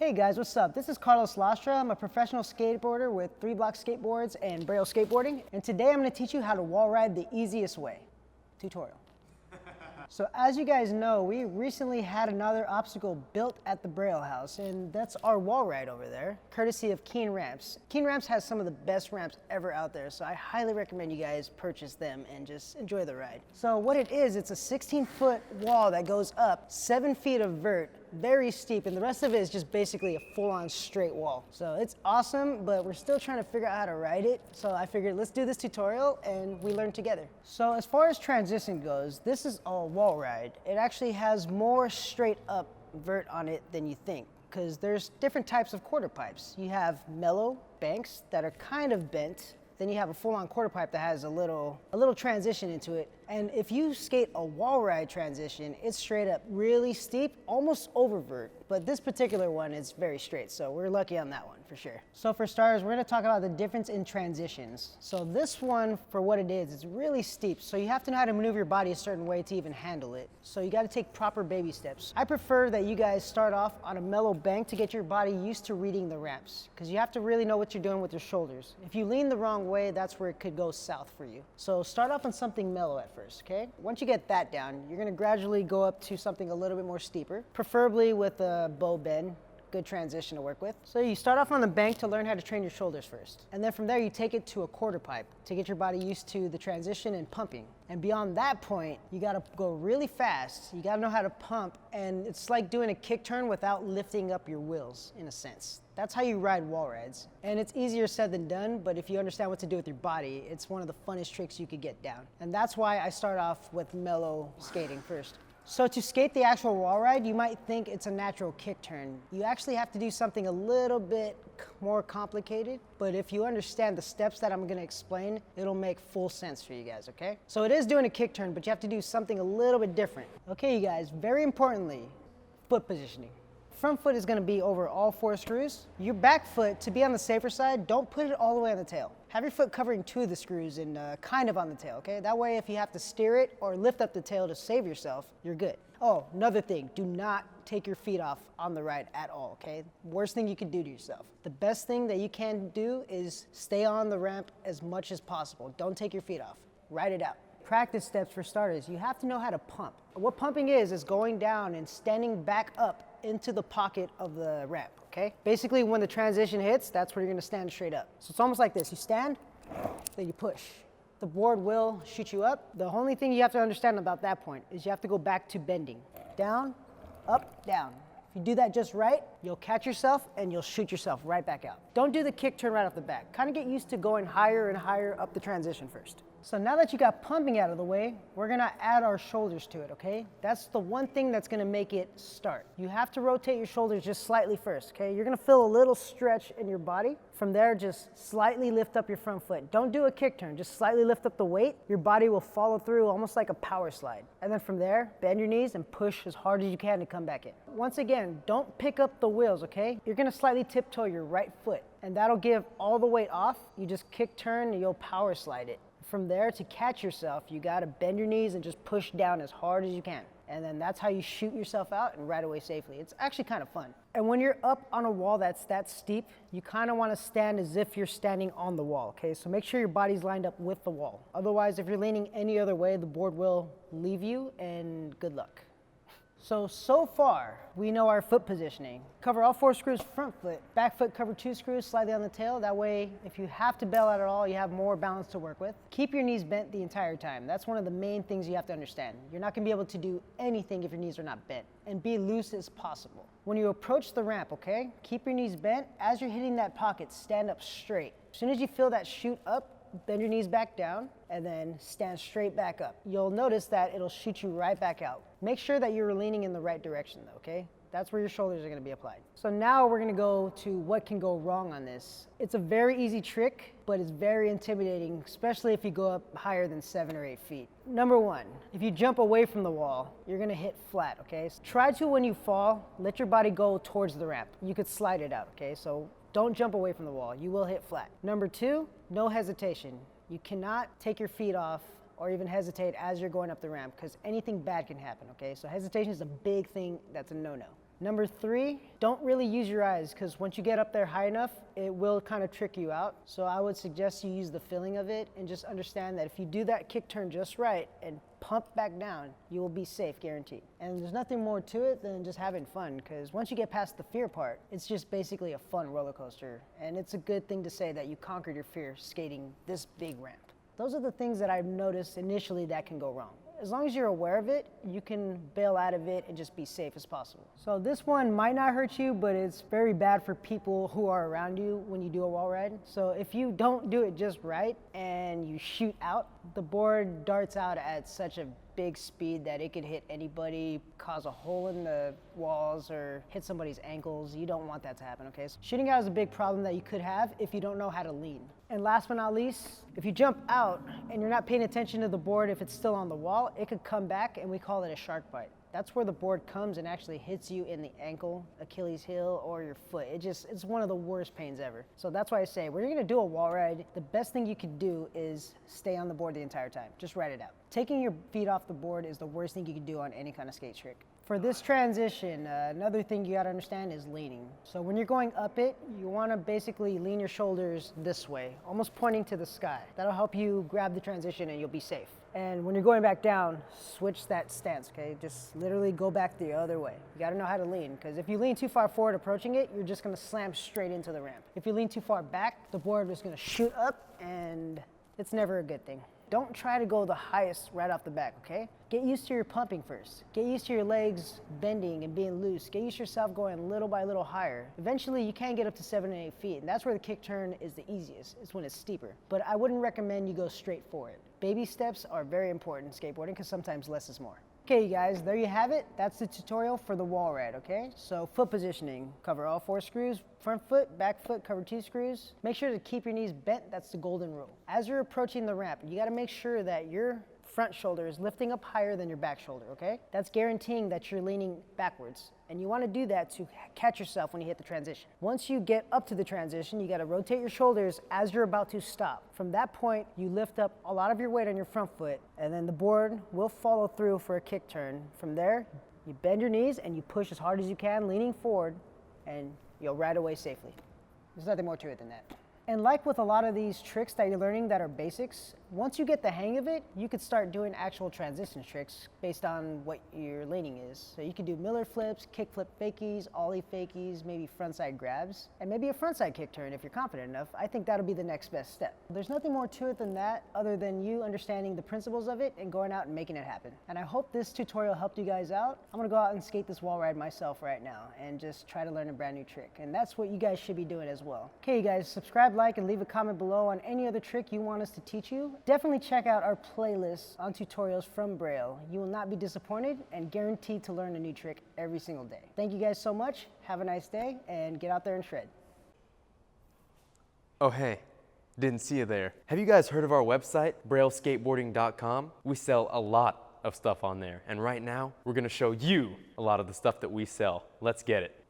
Hey guys, what's up? This is Carlos Lastra. I'm a professional skateboarder with 3 Block Skateboards and Braille Skateboarding. And today I'm going to teach you how to wall ride the easiest way. Tutorial. So as you guys know, we recently had another obstacle built at the Braille house, and that's our wall ride over there, courtesy of Keen Ramps. Keen Ramps has some of the best ramps ever out there, so I highly recommend you guys purchase them and just enjoy the ride. So what it is, it's a 16-foot wall that goes up 7 feet of vert, very steep, and the rest of it is just basically a full-on straight wall. So it's awesome, but we're still trying to figure out how to ride it. So I figured let's do this tutorial and we learn together. So as far as transition goes, this is a wall ride. It actually has more straight up vert on it than you think, because there's different types of quarter pipes. You have mellow banks that are kind of bent. Then you have a full-on quarter pipe that has a little transition into it. And if you skate a wall ride transition, it's straight up really steep, almost over vert. But this particular one is very straight, so we're lucky on that one for sure. So for starters, we're gonna talk about the difference in transitions. So this one, for what it is, it's really steep. So you have to know how to maneuver your body a certain way to even handle it. So you gotta take proper baby steps. I prefer that you guys start off on a mellow bank to get your body used to reading the ramps, because you have to really know what you're doing with your shoulders. If you lean the wrong way, that's where it could go south for you. So start off on something mellow at first, okay? Once you get that down, you're gonna gradually go up to something a little bit more steeper, preferably with a bow bend. Good transition to work with. So you start off on the bank to learn how to train your shoulders first. And then from there you take it to a quarter pipe to get your body used to the transition and pumping. And beyond that point, you gotta go really fast. You gotta know how to pump, and it's like doing a kick turn without lifting up your wheels, in a sense. That's how you ride wall rides. And it's easier said than done, but if you understand what to do with your body, it's one of the funnest tricks you could get down. And that's why I start off with mellow skating first. So to skate the actual wall ride, you might think it's a natural kick turn. You actually have to do something a little bit more complicated, but if you understand the steps that I'm gonna explain, it'll make full sense for you guys, okay? So it is doing a kick turn, but you have to do something a little bit different. Okay, you guys, very importantly, foot positioning. Front foot is gonna be over all 4 screws. Your back foot, to be on the safer side, don't put it all the way on the tail. Have your foot covering 2 of the screws and kind of on the tail, okay? That way, if you have to steer it or lift up the tail to save yourself, you're good. Oh, another thing, do not take your feet off on the ride at all, okay? Worst thing you can do to yourself. The best thing that you can do is stay on the ramp as much as possible. Don't take your feet off. Ride it out. Practice steps for starters. You have to know how to pump. What pumping is going down and standing back up into the pocket of the ramp, okay? Basically, when the transition hits, that's where you're gonna stand straight up. So it's almost like this. You stand, then you push. The board will shoot you up. The only thing you have to understand about that point is you have to go back to bending. Down, up, down. If you do that just right, you'll catch yourself and you'll shoot yourself right back out. Don't do the kick turn right off the bat. Kind of get used to going higher and higher up the transition first. So now that you got pumping out of the way, we're gonna add our shoulders to it, okay? That's the one thing that's gonna make it start. You have to rotate your shoulders just slightly first, okay? You're gonna feel a little stretch in your body. From there, just slightly lift up your front foot. Don't do a kick turn, just slightly lift up the weight. Your body will follow through almost like a power slide. And then from there, bend your knees and push as hard as you can to come back in. Once again, don't pick up the wheels, okay? You're gonna slightly tiptoe your right foot, and that'll give all the weight off. You just kick turn and you'll power slide it. From there, to catch yourself, you gotta bend your knees and just push down as hard as you can. And then that's how you shoot yourself out and ride away safely. It's actually kind of fun. And when you're up on a wall that's that steep, you kind of want to stand as if you're standing on the wall, okay? So make sure your body's lined up with the wall. Otherwise, if you're leaning any other way, the board will leave you, and good luck. So far, we know our foot positioning. Cover all 4 screws front foot. Back foot, cover 2 screws slightly on the tail. That way, if you have to bail out at all, you have more balance to work with. Keep your knees bent the entire time. That's one of the main things you have to understand. You're not gonna be able to do anything if your knees are not bent. And be loose as possible. When you approach the ramp, okay, keep your knees bent. As you're hitting that pocket, stand up straight. As soon as you feel that shoot up, bend your knees back down, and then stand straight back up. You'll notice that it'll shoot you right back out. Make sure that you're leaning in the right direction though, okay? That's where your shoulders are gonna be applied. So now we're gonna go to what can go wrong on this. It's a very easy trick, but it's very intimidating, especially if you go up higher than 7 or 8 feet. Number 1, if you jump away from the wall, you're gonna hit flat, okay? So try to, when you fall, let your body go towards the ramp. You could slide it out, okay? So don't jump away from the wall, you will hit flat. Number 2, no hesitation. You cannot take your feet off or even hesitate as you're going up the ramp, because anything bad can happen, okay? So hesitation is a big thing that's a no-no. Number 3, don't really use your eyes, because once you get up there high enough, it will kind of trick you out. So I would suggest you use the feeling of it and just understand that if you do that kick turn just right and pump back down, you will be safe, guaranteed. And there's nothing more to it than just having fun, because once you get past the fear part, it's just basically a fun roller coaster. And it's a good thing to say that you conquered your fear skating this big ramp. Those are the things that I've noticed initially that can go wrong. As long as you're aware of it, you can bail out of it and just be safe as possible. So this one might not hurt you, but it's very bad for people who are around you when you do a wall ride. So if you don't do it just right and you shoot out, the board darts out at such a big speed that it could hit anybody, cause a hole in the walls, or hit somebody's ankles. You don't want that to happen, okay? So shooting out is a big problem that you could have if you don't know how to lean. And last but not least, if you jump out and you're not paying attention to the board, if it's still on the wall, it could come back, and we call it a shark bite. That's where the board comes and actually hits you in the ankle, Achilles heel, or your foot. It's one of the worst pains ever. So that's why I say, when you're gonna do a wall ride, the best thing you could do is stay on the board the entire time. Just ride it out. Taking your feet off the board is the worst thing you can do on any kind of skate trick. For this transition, another thing you gotta understand is leaning. So when you're going up it, you wanna basically lean your shoulders this way, almost pointing to the sky. That'll help you grab the transition and you'll be safe. And when you're going back down, switch that stance, okay? Just literally go back the other way. You gotta know how to lean, because if you lean too far forward approaching it, you're just gonna slam straight into the ramp. If you lean too far back, the board is gonna shoot up, and it's never a good thing. Don't try to go the highest right off the back, okay? Get used to your pumping first. Get used to your legs bending and being loose. Get used to yourself going little by little higher. Eventually, you can get up to 7 and 8 feet, and that's where the kick turn is the easiest. It's when it's steeper. But I wouldn't recommend you go straight for it. Baby steps are very important in skateboarding, because sometimes less is more. Okay, you guys, there you have it. That's the tutorial for the wall ride, okay? So foot positioning, cover all 4 screws, front foot, back foot, cover 2 screws. Make sure to keep your knees bent, that's the golden rule. As you're approaching the ramp, you gotta make sure that your front shoulder is lifting up higher than your back shoulder, okay? That's guaranteeing that you're leaning backwards. And you wanna do that to catch yourself when you hit the transition. Once you get up to the transition, you gotta rotate your shoulders as you're about to stop. From that point, you lift up a lot of your weight on your front foot, and then the board will follow through for a kick turn. From there, you bend your knees and you push as hard as you can, leaning forward, and you'll ride away safely. There's nothing more to it than that. And like with a lot of these tricks that you're learning that are basics, once you get the hang of it, you could start doing actual transition tricks based on what your leaning is. So you can do Miller flips, kick flip fakies, ollie fakies, maybe frontside grabs, and maybe a frontside kick turn if you're confident enough. I think that'll be the next best step. There's nothing more to it than that other than you understanding the principles of it and going out and making it happen. And I hope this tutorial helped you guys out. I'm gonna go out and skate this wall ride myself right now and just try to learn a brand new trick. And that's what you guys should be doing as well. Okay, you guys, subscribe, like, and leave a comment below on any other trick you want us to teach you. Definitely check out our playlist on tutorials from Braille. You will not be disappointed and guaranteed to learn a new trick every single day. Thank you guys so much. Have a nice day and get out there and shred. Oh, hey, didn't see you there. Have you guys heard of our website, brailleskateboarding.com? We sell a lot of stuff on there, and right now we're gonna show you a lot of the stuff that we sell. Let's get it.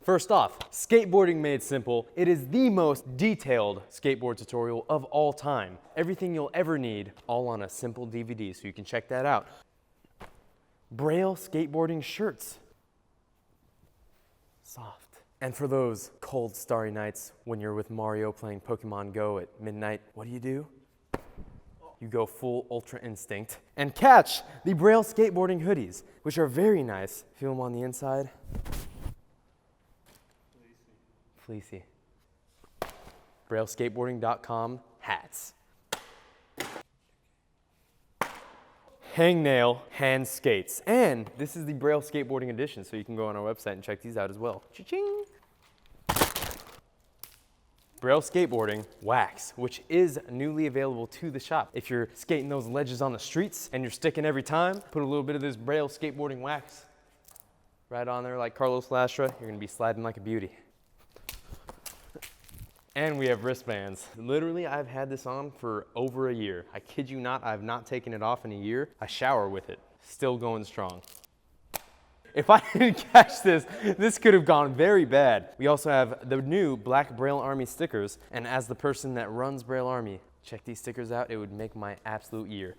First off, Skateboarding Made Simple. It is the most detailed skateboard tutorial of all time. Everything you'll ever need, all on a simple DVD, so you can check that out. Braille skateboarding shirts. Soft. And for those cold, starry nights when you're with Mario playing Pokemon Go at midnight, what do? You go full Ultra Instinct and catch the Braille skateboarding hoodies, which are very nice. Feel them on the inside. Fleecy. BrailleSkateboarding.com hats. Hangnail hand skates. And this is the Braille Skateboarding edition, so you can go on our website and check these out as well. Cha-ching! Braille Skateboarding wax, which is newly available to the shop. If you're skating those ledges on the streets and you're sticking every time, put a little bit of this Braille Skateboarding wax right on there like Carlos Lastra. You're gonna be sliding like a beauty. And we have wristbands. Literally, I've had this on for over a year. I kid you not, I've not taken it off in a year. I shower with it, still going strong. If I didn't catch this, this could have gone very bad. We also have the new Black Braille Army stickers, and as the person that runs Braille Army, check these stickers out, it would make my absolute year.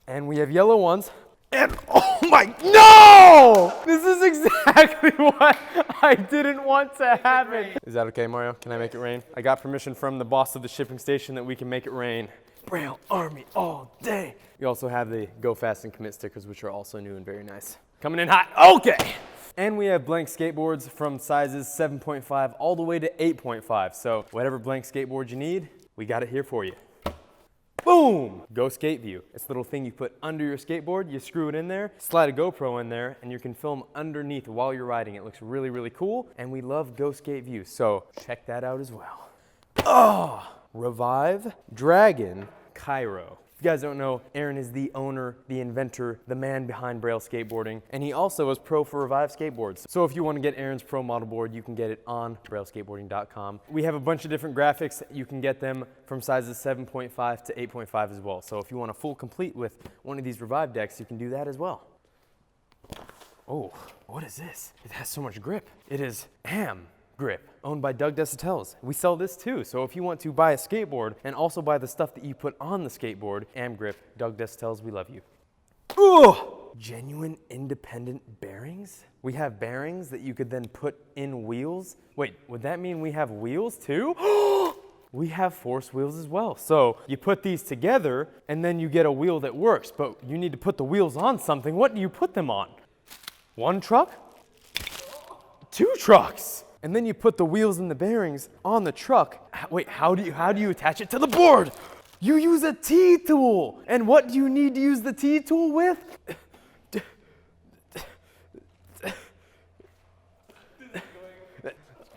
And we have yellow ones. And oh my, no! This is exactly what I didn't want to happen. Is that okay, Mario? Can I make it rain? I got permission from the boss of the shipping station that we can make it rain. Braille Army all day. We also have the Go Fast and Commit stickers, which are also new and very nice. Coming in hot, okay! And we have blank skateboards from sizes 7.5 all the way to 8.5. So whatever blank skateboard you need, we got it here for you. Boom! Go Skate View. It's a little thing you put under your skateboard, you screw it in there, slide a GoPro in there, and you can film underneath while you're riding. It looks really, really cool, and we love Go Skate View, so check that out as well. Oh! Revive Dragon Cairo. If you guys don't know, Aaron is the owner, the inventor, the man behind Braille Skateboarding, and he also is pro for Revive skateboards. So if you want to get Aaron's pro model board, you can get it on brailleskateboarding.com. We have a bunch of different graphics. You can get them from sizes 7.5 to 8.5 as well. So if you want a full complete with one of these Revive decks, you can do that as well. Oh, what is this? It has so much grip. It is Am Grip, owned by Doug Desautel's. We sell this too, so if you want to buy a skateboard and also buy the stuff that you put on the skateboard, Am Grip, Doug Desautel's, we love you. Ugh! Genuine independent bearings? We have bearings that you could then put in wheels. Wait, would that mean we have wheels too? We have force wheels as well. So you put these together and then you get a wheel that works, but you need to put the wheels on something. What do you put them on? One truck? Two trucks? And then you put the wheels and the bearings on the truck. Wait, how do you attach it to the board? You use a T-tool. And what do you need to use the T-tool with?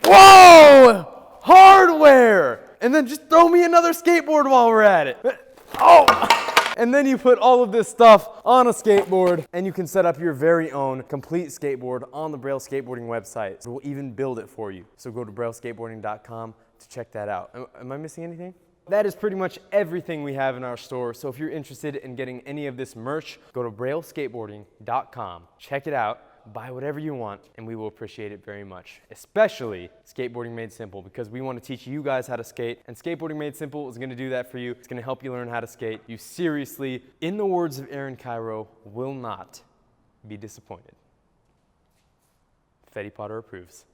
Whoa! Hardware! And then just throw me another skateboard while we're at it. Oh! And then you put all of this stuff on a skateboard and you can set up your very own complete skateboard on the Braille Skateboarding website. So we'll even build it for you. So go to brailleskateboarding.com to check that out. Am I missing anything? That is pretty much everything we have in our store. So if you're interested in getting any of this merch, go to brailleskateboarding.com. Check it out. Buy whatever you want, and we will appreciate it very much, especially Skateboarding Made Simple, because we want to teach you guys how to skate, and Skateboarding Made Simple is going to do that for you. It's going to help you learn how to skate. You seriously, in the words of Aaron Cairo, will not be disappointed. Fetty Potter approves.